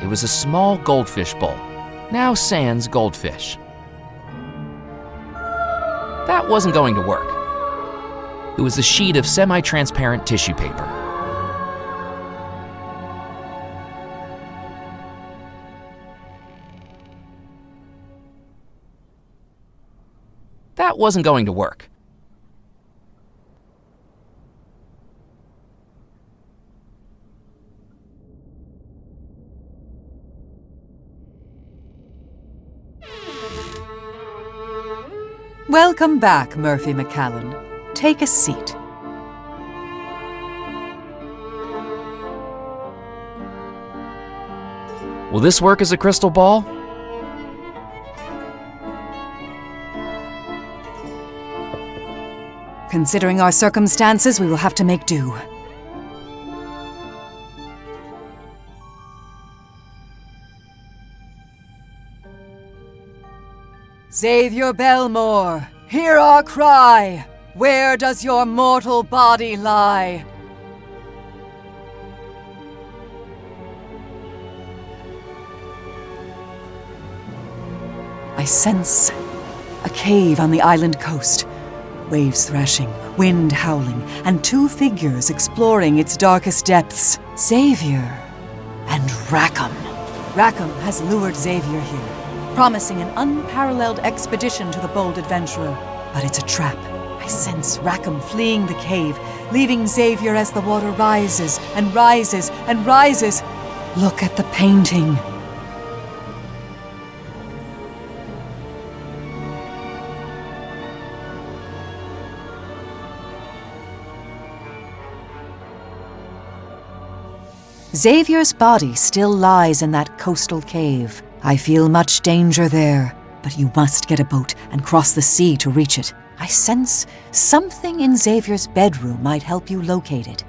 It was a small goldfish bowl, now sans goldfish. That wasn't going to work. It was a sheet of semi-transparent tissue paper. That wasn't going to work. Welcome back, Murphy McCallan. Take a seat. Will this work as a crystal ball? Considering our circumstances, we will have to make do. Xavier Belmore, hear our cry! Where does your mortal body lie? I sense a cave on the island coast. Waves thrashing, wind howling, and two figures exploring its darkest depths. Xavier and Rackham. Rackham has lured Xavier here, promising an unparalleled expedition to the bold adventurer. But it's a trap. I sense Rackham fleeing the cave, leaving Xavier as the water rises and rises and rises. Look at the painting. Xavier's body still lies in that coastal cave. I feel much danger there, but you must get a boat and cross the sea to reach it. I sense something in Xavier's bedroom might help you locate it.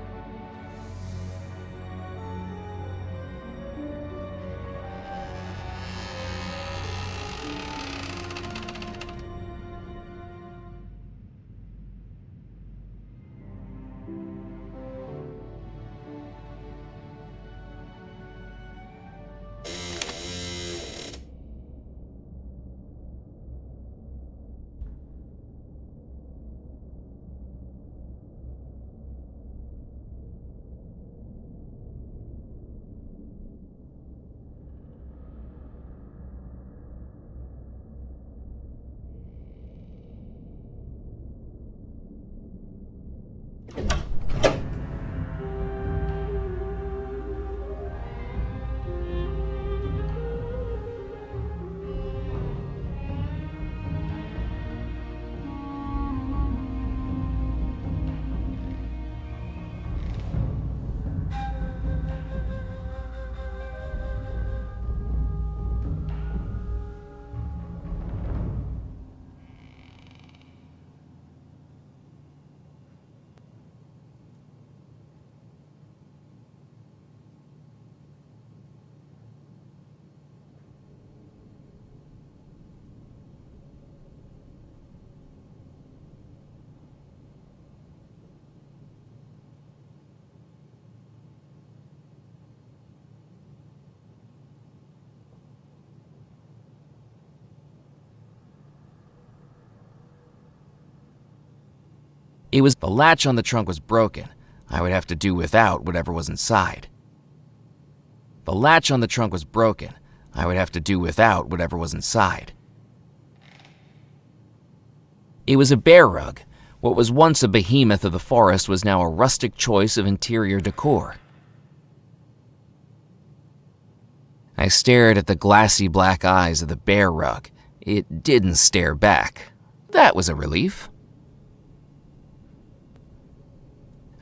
The latch on the trunk was broken. I would have to do without whatever was inside. The latch on the trunk was broken. I would have to do without whatever was inside. It was a bear rug. What was once a behemoth of the forest was now a rustic choice of interior decor. I stared at the glassy black eyes of the bear rug. It didn't stare back. That was a relief.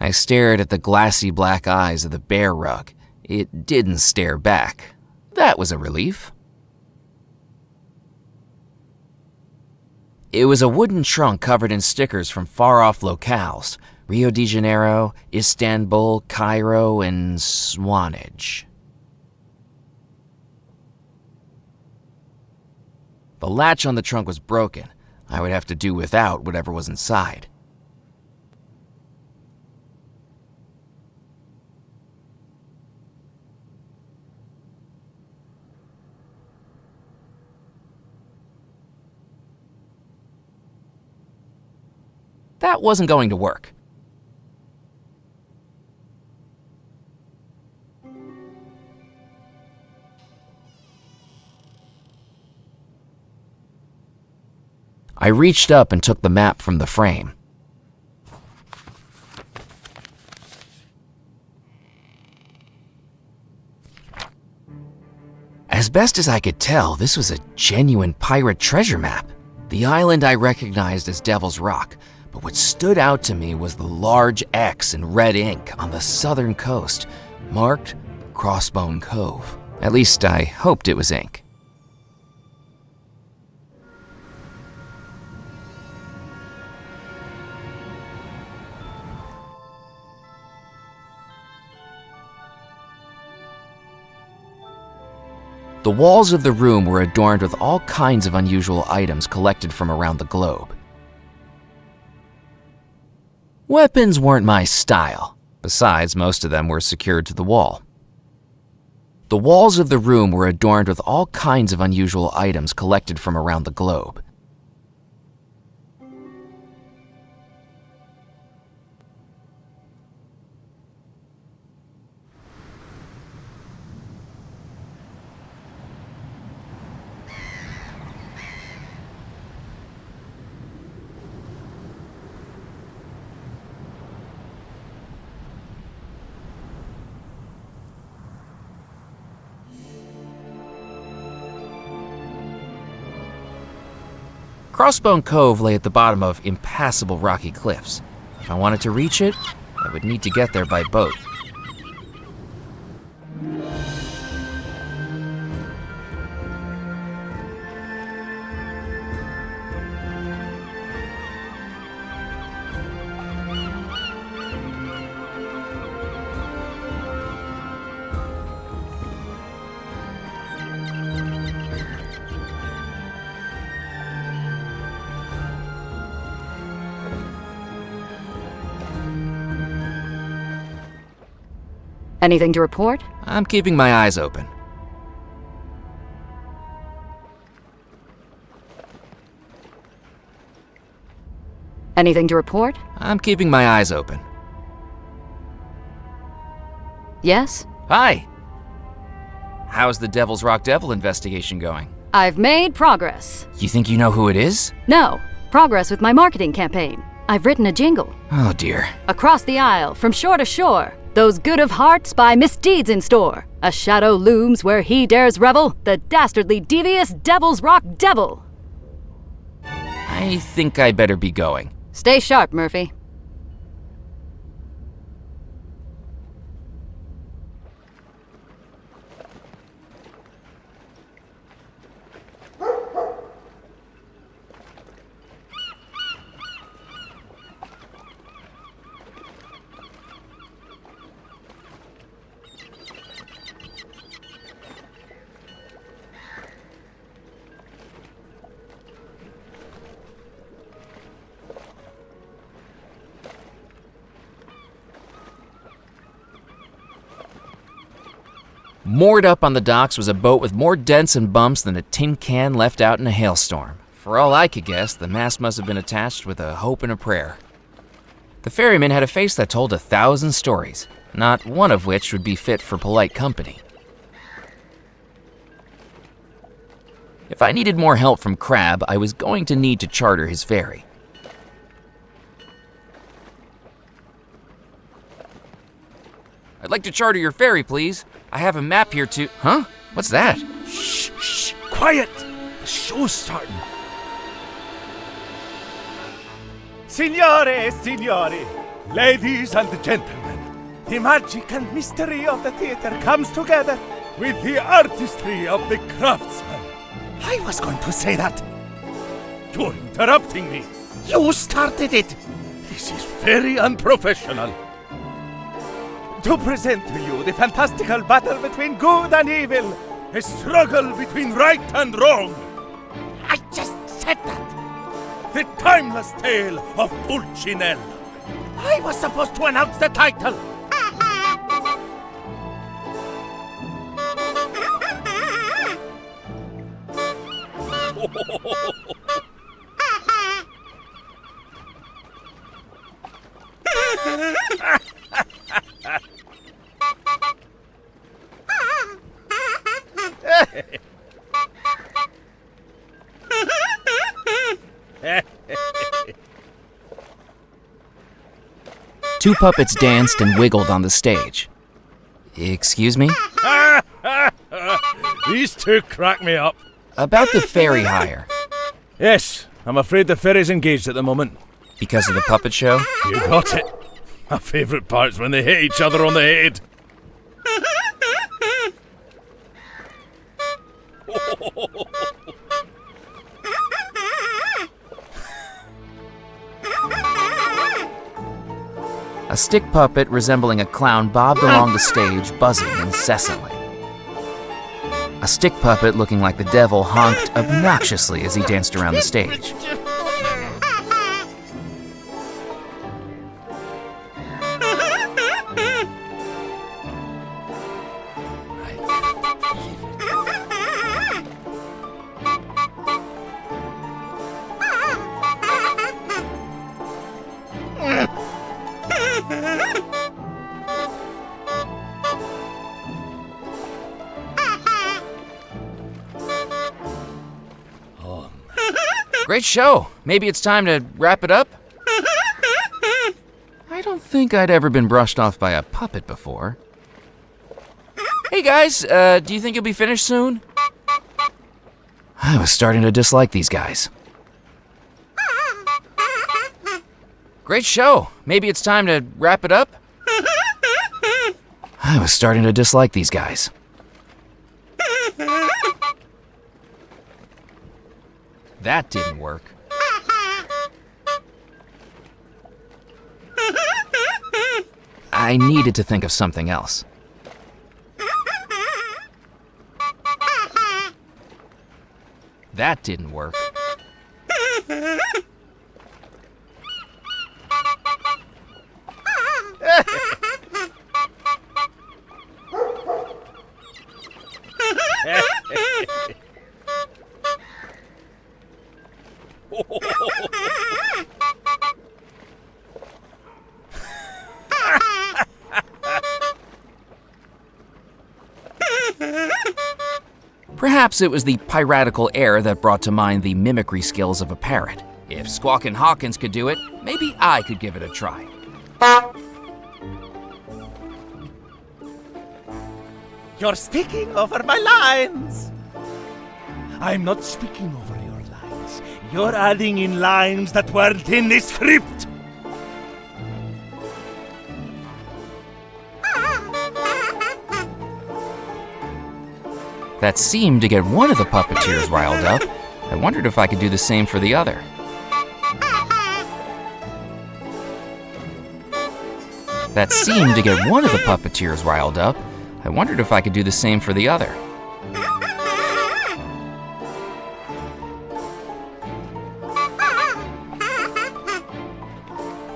I stared at the glassy black eyes of the bear rug. It didn't stare back. That was a relief. It was a wooden trunk covered in stickers from far-off locales: Rio de Janeiro, Istanbul, Cairo, and Swanage. The latch on the trunk was broken. I would have to do without whatever was inside. That wasn't going to work. I reached up and took the map from the frame. As best as I could tell, this was a genuine pirate treasure map. The island I recognized as Devil's Rock, but what stood out to me was the large X in red ink on the southern coast, marked Crossbone Cove. At least I hoped it was ink. The walls of the room were adorned with all kinds of unusual items collected from around the globe. Weapons weren't my style. Besides, most of them were secured to the wall. The walls of the room were adorned with all kinds of unusual items collected from around the globe. Crossbone Cove lay at the bottom of impassable rocky cliffs. If I wanted to reach it, I would need to get there by boat. Anything to report? I'm keeping my eyes open. Anything to report? I'm keeping my eyes open. Yes? Hi! How's the Devil's Rock Devil investigation going? I've made progress. You think you know who it is? No, progress with my marketing campaign. I've written a jingle. Oh dear. Across the aisle, from shore to shore, those good of heart spy misdeeds in store. A shadow looms where he dares revel, the dastardly devious Devil's Rock Devil. I think I better be going. Stay sharp, Murphy. Moored up on the docks was a boat with more dents and bumps than a tin can left out in a hailstorm. For all I could guess, the mast must have been attached with a hope and a prayer. The ferryman had a face that told 1,000 stories, not one of which would be fit for polite company. If I needed more help from Crab, I was going to need to charter his ferry. I'd like to charter your ferry, please. I have a map here to... Huh? What's that? Shh, shh, quiet! The show's starting. Signore, signori, ladies and gentlemen, the magic and mystery of the theater comes together with the artistry of the craftsman. I was going to say that. You're interrupting me. You started it. This is very unprofessional. To present to you the fantastical battle between good and evil, a struggle between right and wrong. I just said that. The timeless tale of Pulcinella. I was supposed to announce the title. Two puppets danced and wiggled on the stage. Excuse me? These two crack me up. About the ferry hire. Yes, I'm afraid the ferry's engaged at the moment. Because of the puppet show? You got it. My favourite part's when they hit each other on the head. A stick puppet resembling a clown bobbed along the stage, buzzing incessantly. A stick puppet looking like the devil honked obnoxiously as he danced around the stage. Great show. Maybe it's time to wrap it up? I don't think I'd ever been brushed off by a puppet before. Hey guys, do you think you'll be finished soon? I was starting to dislike these guys. Great show. Maybe it's time to wrap it up? I was starting to dislike these guys. That didn't work. I needed to think of something else. That didn't work. Perhaps it was the piratical air that brought to mind the mimicry skills of a parrot. If Squawkin' Hawkins could do it, maybe I could give it a try. You're speaking over my lines. I'm not speaking over your lines. You're adding in lines that weren't in the script. That seemed to get one of the puppeteers riled up. I wondered if I could do the same for the other. That seemed to get one of the puppeteers riled up. I wondered if I could do the same for the other.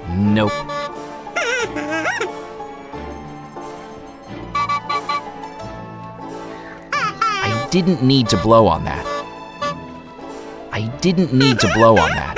Nope. I didn't need to blow on that. I didn't need to blow on that.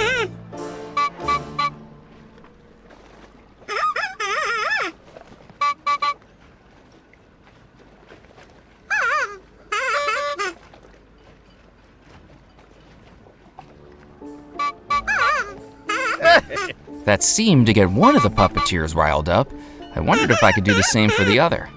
That seemed to get one of the puppeteers riled up. I wondered if I could do the same for the other.